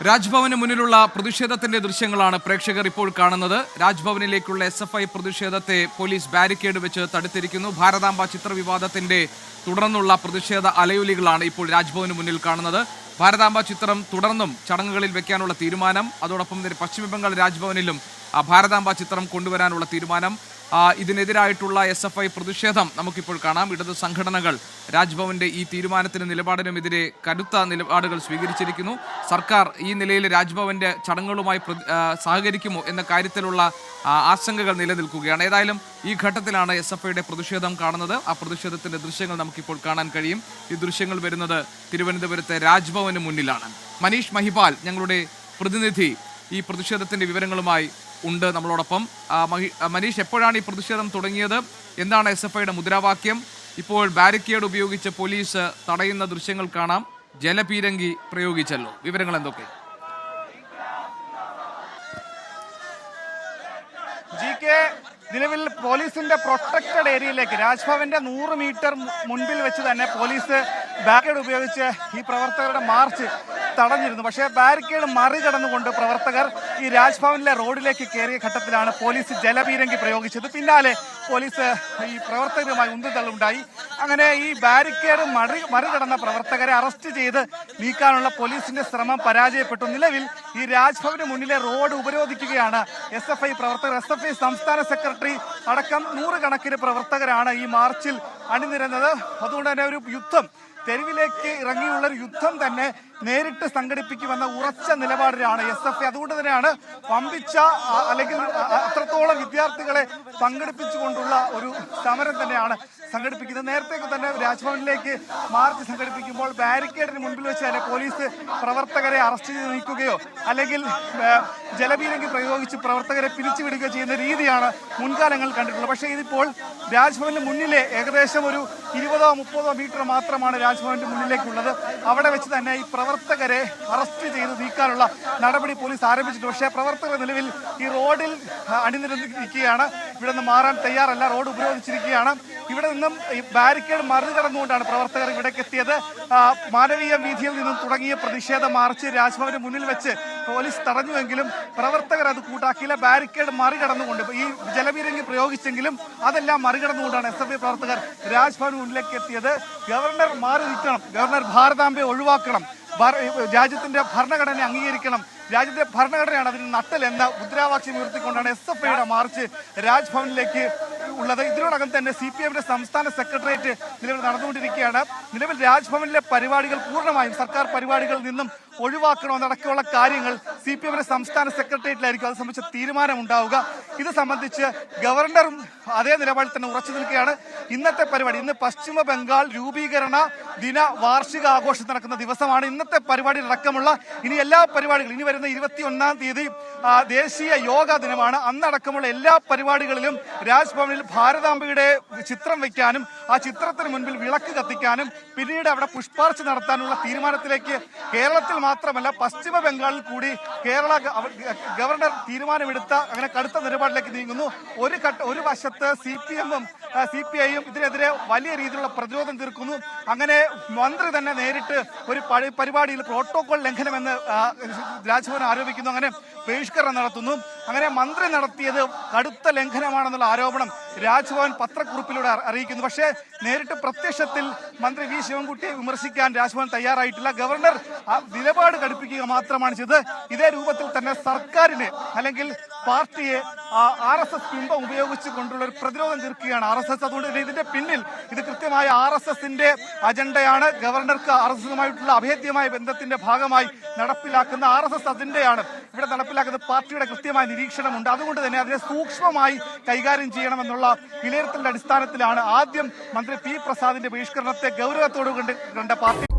രാജ്ഭവന് മുന്നിലുള്ള പ്രതിഷേധത്തിന്റെ ദൃശ്യങ്ങളാണ് പ്രേക്ഷകർ ഇപ്പോൾ കാണുന്നത്. രാജ്ഭവനിലേക്കുള്ള SFI പ്രതിഷേധത്തെ പോലീസ് ബാരിക്കേഡ് വെച്ച് തടുത്തിരിക്കുന്നു. ഭാരതാംബ ചിത്രവിവാദത്തിന്റെ തുടർന്നുള്ള പ്രതിഷേധ അലയൊലികളാണ് ഇപ്പോൾ രാജ്ഭവന് മുന്നിൽ കാണുന്നത്. ഭാരതാംബ ചിത്രം തുടർന്നും ചടങ്ങുകളിൽ വെക്കാനുള്ള തീരുമാനം, അതോടൊപ്പം തന്നെ പശ്ചിമബംഗാൾ രാജ്ഭവനിലും ഭാരതാംബ ചിത്രം കൊണ്ടുവരാനുള്ള തീരുമാനം, ഇതിനെതിരായിട്ടുള്ള SFI പ്രതിഷേധം നമുക്കിപ്പോൾ കാണാം. ഇടത് സംഘടനകൾ രാജ്ഭവന്റെ ഈ തീരുമാനത്തിന് നിലപാടിനുമെതിരെ കടുത്ത നിലപാടുകൾ സ്വീകരിച്ചിരിക്കുന്നു. സർക്കാർ ഈ നിലയിൽ രാജ്ഭവന്റെ ചടങ്ങുകളുമായി സഹകരിക്കുമോ എന്ന കാര്യത്തിലുള്ള ആശങ്കകൾ നിലനിൽക്കുകയാണ്. ഏതായാലും ഈ ഘട്ടത്തിലാണ് SFIയുടെ പ്രതിഷേധം കാണുന്നത്. ആ പ്രതിഷേധത്തിന്റെ ദൃശ്യങ്ങൾ നമുക്കിപ്പോൾ കാണാൻ കഴിയും. ഈ ദൃശ്യങ്ങൾ വരുന്നത് തിരുവനന്തപുരത്തെ രാജ്ഭവന് മുന്നിലാണ്. മനീഷ് മഹിപാൽ, ഞങ്ങളുടെ പ്രതിനിധി, ഈ പ്രതിഷേധത്തിന്റെ വിവരങ്ങളുമായി ഉണ്ട് നമ്മളോടൊപ്പം. മനീഷ്, എപ്പോഴാണ് ഈ പ്രതിഷേധം തുടങ്ങിയത്? എന്താണ് SFIയുടെ മുദ്രാവാക്യം? ഇപ്പോൾ ബാരിക്കേഡ് ഉപയോഗിച്ച് പോലീസ് തടയുന്ന ദൃശ്യങ്ങൾ കാണാം. ജലപീരങ്കി പ്രയോഗിച്ചല്ലോ, വിവരങ്ങൾ എന്തൊക്കെ? നിലവിൽ പോലീസിന്റെ പ്രൊട്ടക്റ്റഡ് ഏരിയയിലേക്ക് രാജ്ഭവന്റെ 100 മീറ്റർ മുൻപിൽ വെച്ച് തന്നെ പോലീസ് ബാരിക്കേഡ് ഉപയോഗിച്ച് ഈ പ്രവർത്തകരുടെ മാർച്ച് തടഞ്ഞിരുന്നു. പക്ഷേ ബാരിക്കേഡ് മറികടന്നുകൊണ്ട് പ്രവർത്തകർ ഈ രാജ്ഭവനിലെ റോഡിലേക്ക് കയറിയ ഘട്ടത്തിലാണ് പോലീസ് ജലപീരങ്കി പ്രയോഗിച്ചത്. പിന്നാലെ പോലീസ് ഈ പ്രവർത്തകരുമായി ഉന്തുതള്ളുണ്ടായി. അങ്ങനെ ഈ ബാരിക്കേഡ് മറികടന്ന പ്രവർത്തകരെ അറസ്റ്റ് ചെയ്ത് നീക്കാനുള്ള പോലീസിന്റെ ശ്രമം പരാജയപ്പെട്ടു. നിലവിൽ ഈ രാജ്ഭവന് മുന്നിലെ റോഡ് ഉപരോധിക്കുകയാണ് SFI പ്രവർത്തകർ. SFI സംസ്ഥാന സെക്രട്ടറി അടക്കം 100 കണക്കിന് പ്രവർത്തകരാണ് ഈ മാർച്ചിൽ അണിനിരന്നത്. അതുകൊണ്ട് തന്നെ ഒരു യുദ്ധം, തെരുവിലേക്ക് ഇറങ്ങിയുള്ള ഒരു യുദ്ധം തന്നെ നേരിട്ട് സംഘടിപ്പിക്കുമെന്ന ഉറച്ച നിലപാടിലാണ് SFI. അതുകൊണ്ട് തന്നെയാണ് വമ്പിച്ച അല്ലെങ്കിൽ അത്രത്തോളം വിദ്യാർത്ഥികളെ പങ്കെടുപ്പിച്ചുകൊണ്ടുള്ള ഒരു സമരം തന്നെയാണ് സംഘടിപ്പിക്കുന്നത്. നേരത്തേക്ക് തന്നെ രാജ്ഭവനിലേക്ക് മാർച്ച് സംഘടിപ്പിക്കുമ്പോൾ ബാരിക്കേഡിന് മുൻപിൽ വെച്ച് തന്നെ പോലീസ് പ്രവർത്തകരെ അറസ്റ്റ് ചെയ്ത് നീക്കുകയോ അല്ലെങ്കിൽ ജലപീരങ്കി പ്രയോഗിച്ച് പ്രവർത്തകരെ പിരിച്ചുവിടുകയോ ചെയ്യുന്ന രീതിയാണ് മുൻകാലങ്ങളിൽ കണ്ടിട്ടുള്ളത്. പക്ഷേ ഇതിപ്പോൾ രാജ്ഭവന് മുന്നിലെ ഏകദേശം ഒരു 20-30 മീറ്റർ മാത്രമാണ് രാജ്ഭവന്റെ മുന്നിലേക്കുള്ളത്. അവിടെ വെച്ച് തന്നെ ഈ പ്രവർത്തകരെ അറസ്റ്റ് ചെയ്ത് നീക്കാനുള്ള നടപടി പോലീസ് ആരംഭിച്ചിട്ടുണ്ട്. പക്ഷേ പ്രവർത്തകർ നിലവിൽ ഈ റോഡിൽ അണിനിരന്നിരിക്കുകയാണ്. ഇവിടെ നിന്ന് മാറാൻ തയ്യാറല്ല, റോഡ് ഉപരോധിച്ചിരിക്കുകയാണ്. ഇവിടെ നിന്നും ഈ ബാരിക്കേഡ് മറികടന്നുകൊണ്ടാണ് പ്രവർത്തകർ ഇവിടേക്ക് എത്തിയത്. മാനവീയ വീഥിയിൽ നിന്നും തുടങ്ങിയ പ്രതിഷേധ മാർച്ച് രാജ്ഭവന് മുന്നിൽ വെച്ച് പോലീസ് തടഞ്ഞുവെങ്കിലും പ്രവർത്തകർ അത് കൂട്ടാക്കിയില്ല. ബാരിക്കേഡ് മറികടന്നുകൊണ്ട് ഈ ജലപീരങ്കി പ്രയോഗിച്ചെങ്കിലും അതെല്ലാം മറികടന്നുകൊണ്ടാണ് SFI പ്രവർത്തകർ രാജ്ഭവന് മുന്നിലേക്ക് എത്തിയത്. ഗവർണർ മാറി നിൽക്കണം, ഗവർണർ ഭാരതാംബയെ ഒഴിവാക്കണം, രാജ്യത്തിന്റെ ഭരണഘടന അംഗീകരിക്കണം, രാജ്യത്തെ ഭരണഘടനയാണ് അതിന് നട്ടൽ എന്ന മുദ്രാവാക്യം ഉയർത്തിക്കൊണ്ടാണ് SFIയുടെ മാർച്ച് രാജ്ഭവനിലേക്ക് ഉള്ളത്. ഇതിനോടകം തന്നെ CPMന്റെ സംസ്ഥാന സെക്രട്ടേറിയറ്റ് നിലവിൽ നടന്നുകൊണ്ടിരിക്കുകയാണ്. നിലവിൽ രാജ്ഭവനിലെ പരിപാടികൾ പൂർണ്ണമായും സർക്കാർ പരിപാടികളിൽ നിന്നും ഒഴിവാക്കണമെന്നടക്കമുള്ള കാര്യങ്ങൾ CPMന്റെ സംസ്ഥാന സെക്രട്ടേറിയറ്റിലായിരിക്കും അത് സംബന്ധിച്ച തീരുമാനമുണ്ടാവുക. ഇത് സംബന്ധിച്ച് ഗവർണറും അതേ നിലപാടിൽ തന്നെ ഉറച്ചു നിൽക്കുകയാണ്. ഇന്നത്തെ പരിപാടി, ഇന്ന് പശ്ചിമ ബംഗാൾ രൂപീകരണ ദിന വാർഷിക ആഘോഷം നടക്കുന്ന ദിവസമാണ്. ഇന്നത്തെ പരിപാടിയിലടക്കമുള്ള ഇനി എല്ലാ പരിപാടികളും, ഇനി വരുന്ന 21-ാം തീയതി ദേശീയ യോഗ ദിനമാണ്. അന്നടക്കമുള്ള എല്ലാ പരിപാടികളിലും രാജ്ഭവനിൽ ഭാരതാംബയുടെ ചിത്രം വയ്ക്കാനും ആ ചിത്രത്തിന് മുൻപിൽ വിളക്ക് കത്തിക്കാനും പിന്നീട് അവിടെ പുഷ്പാർച്ച നടത്താനുള്ള തീരുമാനത്തിലേക്ക് കേരളത്തിൽ മാത്രമല്ല പശ്ചിമ ബംഗാളിൽ കൂടി കേരള ഗവർണർ തീരുമാനമെടുത്ത അങ്ങനെ കടുത്ത നിലപാടിലേക്ക് നീങ്ങുന്നു. ഒരു വശത്ത് CPMും CPIയും ഇതിനെതിരെ വലിയ രീതിയിലുള്ള പ്രതിരോധം തീർക്കുന്നു. അങ്ങനെ മന്ത്രി തന്നെ നേരിട്ട് ഒരു പരിപാടിയിൽ പ്രോട്ടോകോൾ ലംഘനമെന്ന് രാജ്ഭവൻ ആരോപിക്കുന്നു. അങ്ങനെ ബഹിഷ്കരണം നടത്തുന്നു. അങ്ങനെ മന്ത്രി നടത്തിയത് കടുത്ത ലംഘനമാണെന്നുള്ള ആരോപണം രാജ്ഭവൻ പത്രക്കുറിപ്പിലൂടെ അറിയിക്കുന്നു. പക്ഷേ നേരിട്ട് പ്രത്യക്ഷത്തിൽ മന്ത്രി V ശിവൻകുട്ടിയെ വിമർശിക്കാൻ രാജ്ഭവൻ തയ്യാറായിട്ടില്ല. ഗവർണർ നിലപാട് കടുപ്പിക്കുക മാത്രമാണ് ചെയ്തത്. ഇതേ രൂപത്തിൽ തന്നെ സർക്കാരിന് അല്ലെങ്കിൽ പാർട്ടിയെ RSS ബിംബം ഉപയോഗിച്ച് കൊണ്ടുള്ള ഒരു പ്രതിരോധം തീർക്കുകയാണ് RSS. അതുകൊണ്ട് തന്നെ ഇതിന്റെ പിന്നിൽ ഇത് കൃത്യമായ RSSന്റെ അജണ്ടയാണ്. ഗവർണർക്ക് RSSുമായിട്ടുള്ള അഭേദ്യമായ ബന്ധത്തിന്റെ ഭാഗമായി നടപ്പിലാക്കുന്ന RSS അജണ്ടയാണ് ഇവിടെ നടപ്പിലാക്കുന്ന പാർട്ടിയുടെ കൃത്യമായ നിരീക്ഷണമുണ്ട്. അതുകൊണ്ട് തന്നെ അതിനെ സൂക്ഷ്മമായി കൈകാര്യം ചെയ്യണമെന്നുള്ള വിലയിരുത്തലിന്റെ അടിസ്ഥാനത്തിലാണ് ആദ്യം മന്ത്രി P പ്രസാദിന്റെ ബഹിഷ്കരണത്തെ ഗൗരവത്തോടു കണ്ട പാർട്ടി